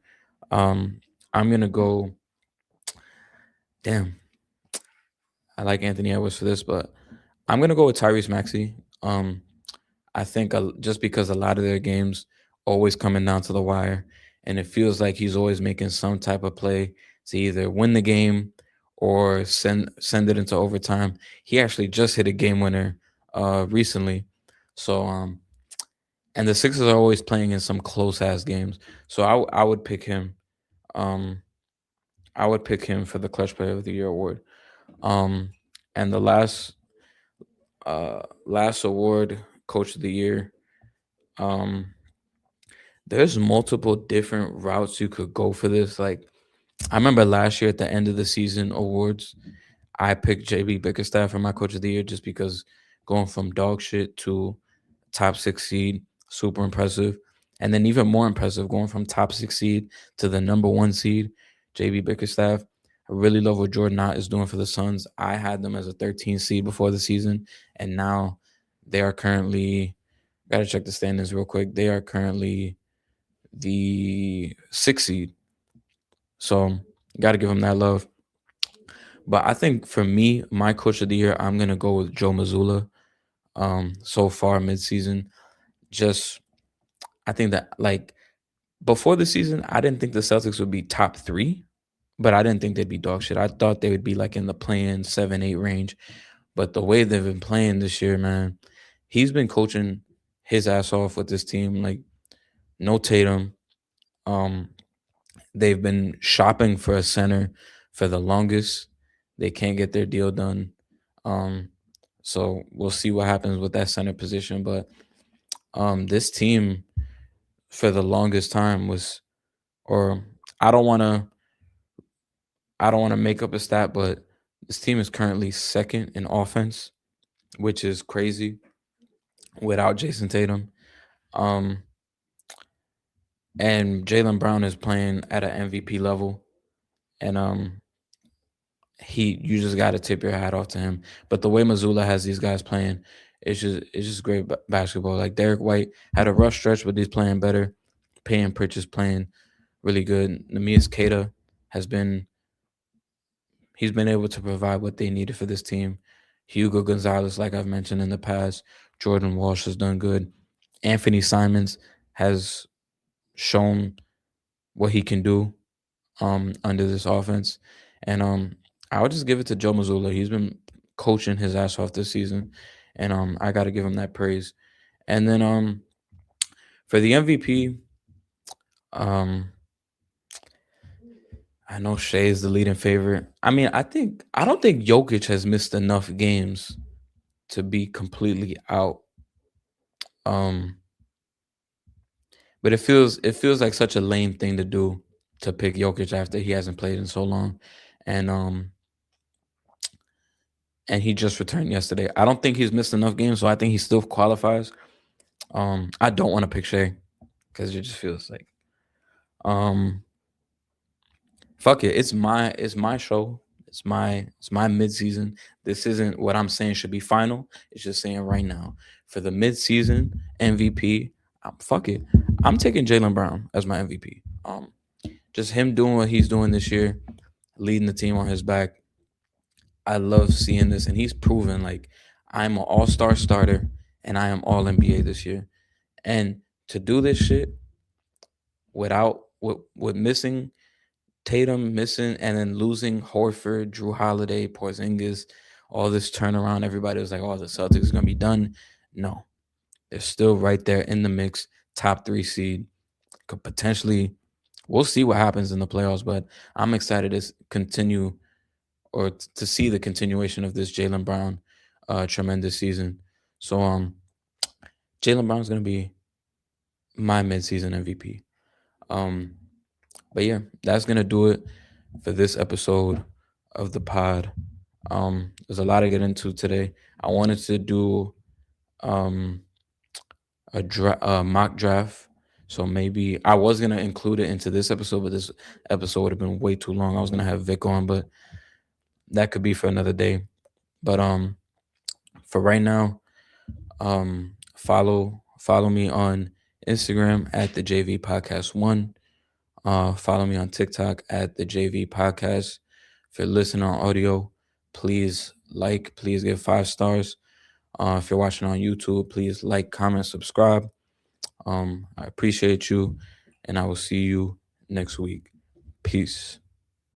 I'm gonna go. Damn, I like Anthony Edwards for this, but I'm gonna go with Tyrese Maxey. I think just because a lot of their games always coming down to the wire, and it feels like he's always making some type of play to either win the game or send it into overtime. He actually just hit a game winner recently. So and the Sixers are always playing in some close ass games. So I would pick him. Um I would pick him for the Clutch Player of the Year award. Um and the last award, Coach of the Year. Um there's multiple different routes you could go for this. Like I remember last year at the end of the season awards, I picked JB Bickerstaff for my Coach of the Year just because going from dog shit to top 6 seed, super impressive. And then even more impressive, going from top 6 seed to the number 1 seed, JB Bickerstaff. I really love what Jordan Knott is doing for the Suns. I had them as a 13 seed before the season, and now they are currently, gotta check the standings real quick. They are currently the 6 seed. So gotta give them that love. But I think for me, my Coach of the Year, I'm gonna go with Joe Mazzulla. So far midseason, just I think that like before the season, I didn't think the Celtics would be top 3, but I didn't think they'd be dog shit. I thought they would be like in the playing 7, 8 range. But the way they've been playing this year, man, he's been coaching his ass off with this team. Like no Tatum. Um, they've been shopping for a center for the longest. They can't get their deal done. Um, so we'll see what happens with that center position. But this team for the longest time was, or I don't want to I don't want to make up a stat, but this team is currently second in offense, which is crazy without Jayson Tatum. Um, and Jaylen Brown is playing at an MVP level, and you just got to tip your hat off to him. But the way Missoula has these guys playing, it's just great basketball. Like Derek White had a rough stretch, but he's playing better. Payne Pritchard's playing really good. Nemias Queta has been he's been able to provide what they needed for this team. Hugo Gonzalez, like I've mentioned in the past, Jordan Walsh has done good. Anthony Simons has shown what he can do under this offense. And I would just give it to Joe Mazzulla. He's been coaching his ass off this season. And I gotta give him that praise. And then for the MVP, um, I know Shea is the leading favorite. I mean, I don't think Jokic has missed enough games to be completely out. Um, but it feels like such a lame thing to do to pick Jokic after he hasn't played in so long, and and he just returned yesterday. I don't think he's missed enough games, so I think he still qualifies. I don't want to pick Shea because it just feels like um fuck it. It's my show. It's my midseason. This isn't what I'm saying should be final. It's just saying right now for the midseason MVP. Fuck it. I'm taking Jaylen Brown as my MVP. Just him doing what he's doing this year, leading the team on his back. I love seeing this, and he's proven like I'm an all-star starter and I am all NBA this year. And to do this shit with missing Tatum missing and then losing Horford, Drew Holiday, Porzingis, all this turnaround. Everybody was like, "Oh, the Celtics are gonna be done." No, they're still right there in the mix, top 3 seed. Could potentially, we'll see what happens in the playoffs, but I'm excited to continue or to see the continuation of this Jaylen Brown tremendous season. So Jaylen Brown's gonna be my midseason MVP. Um, but yeah, that's gonna do it for this episode of the pod. There's a lot to get into today. I wanted to do um a mock draft. So maybe I was gonna include it into this episode, but this episode would have been way too long. I was gonna have Vic on, but that could be for another day. But for right now, follow me on Instagram at the JV Podcast One. Follow me on TikTok at the JV Podcast. If you're listening on audio, please give 5 stars. If you're watching on YouTube, please like, comment, subscribe. I appreciate you, and I will see you next week. Peace.